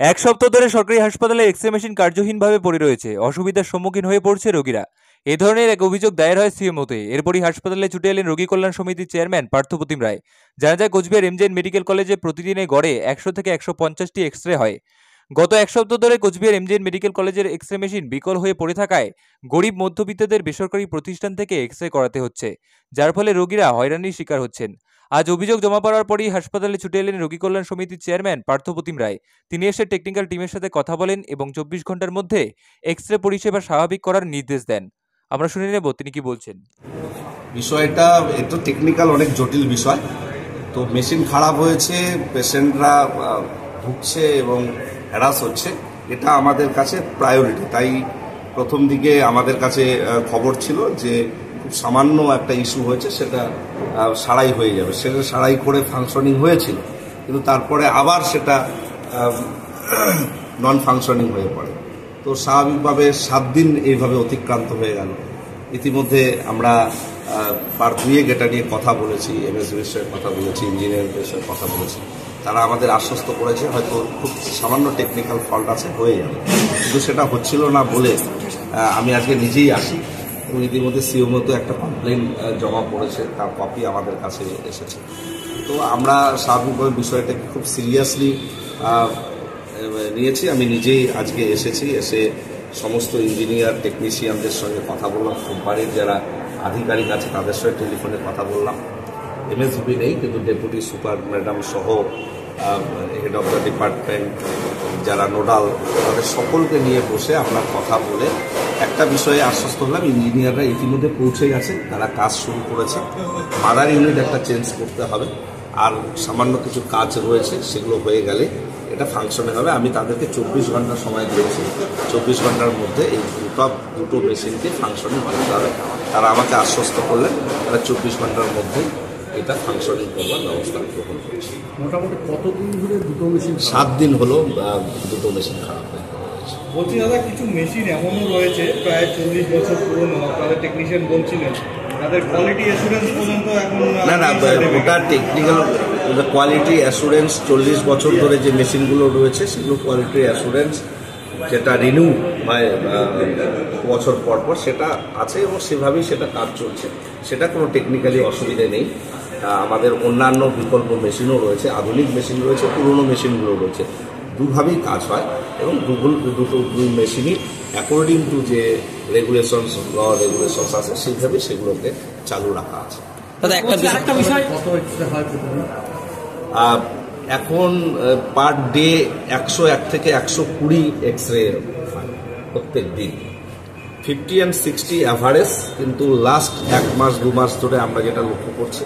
এক সপ্তাহ ধরে সরকারি হাসপাতালে এক্স-রে মেশিন কার্যহীনভাবে পড়ে রয়েছে। অসুবিধার সম্মুখীন হয়ে পড়ছে রোগীরা। এ ধরনের এক অভিযোগ দায়ের হয় সিএমওতে। এরপরই হাসপাতালে ছুটে এলেন রোগী কল্যাণ সমিতির চেয়ারম্যান পার্থপ্রতিম রায়। জানা যায়, কোচবিহার এমজেএন মেডিকেল কলেজে প্রতিদিনে গড়ে ১০০ থেকে ১৫০টি এক্স-রে হয়। গত এক সপ্তাহ ধরে কোচবিহার এমজেএন মেডিকেল কলেজের এক্স-রে মেশিন বিকল হয়ে পড়ে থাকায় গরিব মধ্যবিত্তদের বেসরকারি প্রতিষ্ঠান থেকে এক্স-রে করাতে হচ্ছে, যার ফলে রোগীরা হয়রানির শিকার হচ্ছেন। আজ অভিযোগ জমা পড়ার পরই হাসপাতালে ছুটে এলেন রোগী কল্যাণ সমিতির চেয়ারম্যান পার্থপ্রতিম রায়। তিনি এসে টেকনিক্যাল টিমের সাথে কথা বলেন এবং ২৪ ঘন্টার মধ্যে এক্স-রে পরিষেবা স্বাভাবিক করার নির্দেশ দেন। আমরা শুনে নেব তিনি কি বলছেন। বিষয়টা একটু টেকনিক্যাল, অনেক জটিল বিষয়। তো মেশিন খারাপ হয়েছে, পেশেন্টরা ভুগছে এবং হ্যারাস হচ্ছে, এটা আমাদের কাছে প্রায়োরিটি। তাই প্রথম দিকে আমাদের কাছে খবর ছিল যে খুব সামান্য একটা ইস্যু হয়েছে, সেটা সারাই হয়ে যাবে। সেটা সারাই করে ফাংশনিং হয়েছিল, কিন্তু তারপরে আবার সেটা নন ফাংশনিং হয়ে পড়ে। তো স্বাভাবিকভাবে 7 দিন এইভাবে অতিক্রান্ত হয়ে গেল। ইতিমধ্যে আমরা বার দুয়েক এটা নিয়ে কথা বলেছি, এমএসবির সঙ্গে কথা বলেছি, ইঞ্জিনিয়ারদের সঙ্গে কথা বলেছি। তারা আমাদের আশ্বস্ত করেছে হয়তো খুব সামান্য টেকনিক্যাল ফল্ট আছে, হয়ে যাবে। কিন্তু সেটা হচ্ছিল না বলে আমি আজকে নিজেই আসি এবং ইতিমধ্যে সিএমওতে একটা কমপ্লেন জমা পড়েছে, তার কপি আমাদের কাছে এসেছে। তো আমরা স্বাভাবিকভাবে বিষয়টাকে খুব সিরিয়াসলি নিয়েছি। আমি নিজেই আজকে এসেছি, এসে সমস্ত ইঞ্জিনিয়ার টেকনিশিয়ানদের সঙ্গে কথা বললাম, কোম্পানির যারা আধিকারিক আছে তাদের সঙ্গে টেলিফোনে কথা বললাম। এমএসবি নেই, কিন্তু ডেপুটি সুপার ম্যাডাম সহ হেড অফ দ্য ডিপার্টমেন্ট যারা নোডাল, তাদের সকলকে নিয়ে বসে আমরা কথা বলে একটা বিষয়ে আশ্বস্ত হলাম। ইঞ্জিনিয়াররা ইতিমধ্যে পৌঁছে গেছে, তারা কাজ শুরু করেছে। মাদার ইউনিট একটা চেঞ্জ করতে হবে, আর সামান্য কিছু কাজ রয়েছে, সেগুলো হয়ে গেলে এটা ফাংশনে হবে। আমি তাদেরকে 24 ঘন্টা সময় দিয়েছি। 24 ঘন্টার মধ্যে এই দুটো মেশিনকে ফাংশনিং করতে হবে। তারা আমাকে আশ্বস্ত করলেন তারা 24 ঘন্টার মধ্যে এটা ফাংশনিং করবার ব্যবস্থা গ্রহণ করেছে। মোটামুটি কতদিন ধরে দুটো মেশিন? 7 দিন হলো দুটো মেশিন খারাপ হয়ে গেছে। বলছি দাদা, কিছু মেশিন এমনও রয়েছে প্রায় 40 বছর পুরনো, তাদের টেকনিশিয়ান বলছিলেন তাদের কোয়ালিটি অ্যাসুরেন্স পর্যন্ত এখন না, ওটা টেকনিক্যাল কোয়ালিটি অ্যাসুরেন্স 40 বছর ধরে যে মেশিনগুলো রয়েছে সেগুলো কোয়ালিটি অ্যাসুরেন্স যেটা রিনিউ হয় বছর পর পর, সেটা আছে এবং সেভাবেই সেটা কাজ চলছে। সেটা কোনো টেকনিক্যালি অসুবিধে নেই। আমাদের অন্যান্য বিকল্প মেশিনও রয়েছে, আধুনিক মেশিন রয়েছে, পুরনো মেশিনগুলো রয়েছে, দুভাবেই কাজ হয় এবং দুই মেশিনই অ্যাকর্ডিং টু যে রেগুলেশনস রেগুলেশনস আছে সেইভাবেই সেগুলোকে চালু রাখা আছে। একটা বিষয়, এখন পার ডে 101 থেকে 120 এক্স-রে প্রত্যেক দিন, 50 and 60 অ্যাভারেজ। কিন্তু লাস্ট 1 মাস 2 মাস ধরে আমরা যেটা লক্ষ্য করছি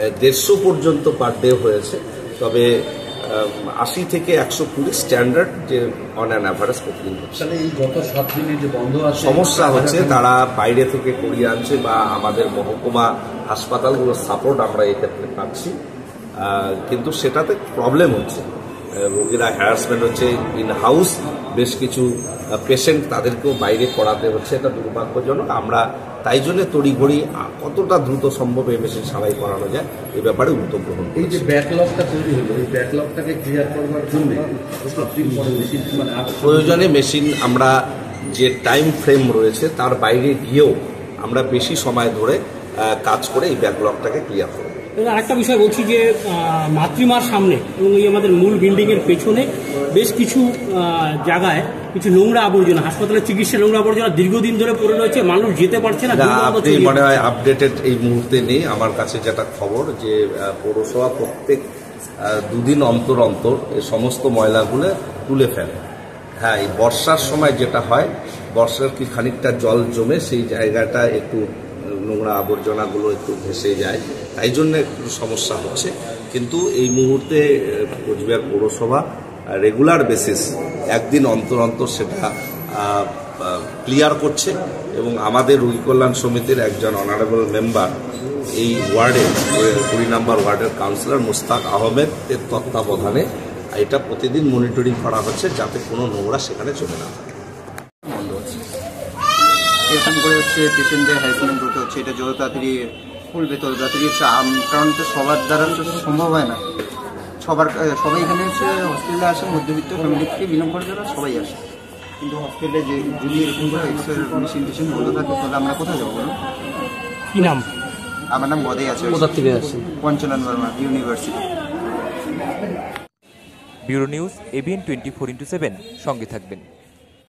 150 পর্যন্ত পার ডে হয়েছে। তবে 80 থেকে 120 স্ট্যান্ডার্ড যে অন অ্যান অ্যাভারেজ প্রতিদিন হচ্ছে। এই গত 7 দিনে যে বন্ধ আছে, সমস্যা হচ্ছে তারা বাইরে থেকে করিয়ে আনছে বা আমাদের মহকুমা হাসপাতালগুলোর সাপোর্ট আমরা এক্ষেত্রে পাচ্ছি, কিন্তু সেটাতে প্রবলেম হচ্ছে। রোগীরা হ্যারাসমেন্ট হচ্ছে, ইন হাউস বেশ কিছু পেশেন্ট তাদেরকেও বাইরে করাতে হচ্ছে, এটা দুর্ভাগ্যজনক। আমরা তাই জন্য তড়িঘড়ি কতটা দ্রুত সম্ভব এই মেশিন সারাই করানো যায় এই ব্যাপারে উদ্যোগ গ্রহণ করি। এই যে ব্যাকলগটা তৈরি হলো, এই ব্যাকলগটাকে ক্লিয়ার করবার জন্য প্রয়োজনে মেশিন আমরা যে টাইম ফ্রেম রয়েছে তার বাইরে গিয়েও আমরা বেশি সময় ধরে কাজ করে এই ব্যাকলগটাকে ক্লিয়ার করব। আরেকটা বিষয় বলছি যে মাতৃমার সামনে এবং এই আমাদের মূল বিল্ডিংয়ের পেছনে বেশ কিছু জায়গায় কিছু নোংরা আবর্জনা, হাসপাতালের চিকিৎসা নোংরা আবর্জনা দীর্ঘদিন ধরে পড়ে রয়েছে, মানুষ যেতে পারছে না। আপনি মনে হয় আপডেটেড এই মুহূর্তে নেই। আমার কাছে যেটা খবর যে পৌরসভা প্রত্যেক 2 দিন অন্তর অন্তর এই সমস্ত ময়লাগুলো তুলে ফেলে। হ্যাঁ, এই বর্ষার সময় যেটা হয়, বর্ষার কি খানিকটা জল জমে সেই জায়গাটা একটু নোংরা আবর্জনাগুলো একটু ভেসে যায়, তাই জন্য একটু সমস্যা হচ্ছে। কিন্তু এই মুহূর্তে কোচবিহার পৌরসভা রেগুলার বেসিস 1 দিন অন্তর অন্তর সেটা ক্লিয়ার করছে এবং আমাদের রোগী কল্যাণ সমিতির একজন অনারেবল মেম্বার এই ওয়ার্ডের 20 নম্বর ওয়ার্ডের কাউন্সিলর মুস্তাক আহমেদের তত্ত্বাবধানে এটা প্রতিদিন মনিটরিং করা হচ্ছে যাতে কোনো নোংরা সেখানে জমে না থাকে। এরকম করে হচ্ছে পেশেন্টদের হ্যারাসমেন্ট করতে হচ্ছে, এটা যত তাড়াতাড়ি খুলবে তত তাড়াতাড়ি, কারণ তো সবার দ্বারা তো সম্ভব হয় না। সবাই এখানে হচ্ছে হসপিটালে আসে, মধ্যবিত্ত ফ্যামিলি থেকে বিলং করে যারা সবাই আসে। কিন্তু হসপিটালে যে যদি এরকম করে এক্সরে মেশিন টেশিন বন্ধ থাকে তাহলে আমরা কোথায় যাবো বলুন? কি নাম? আমার নাম গদে আছে। কোথা থেকে আসছেন? Panchanan Barma university. Bureau news, ABN 24/7, সঙ্গে থাকবেন।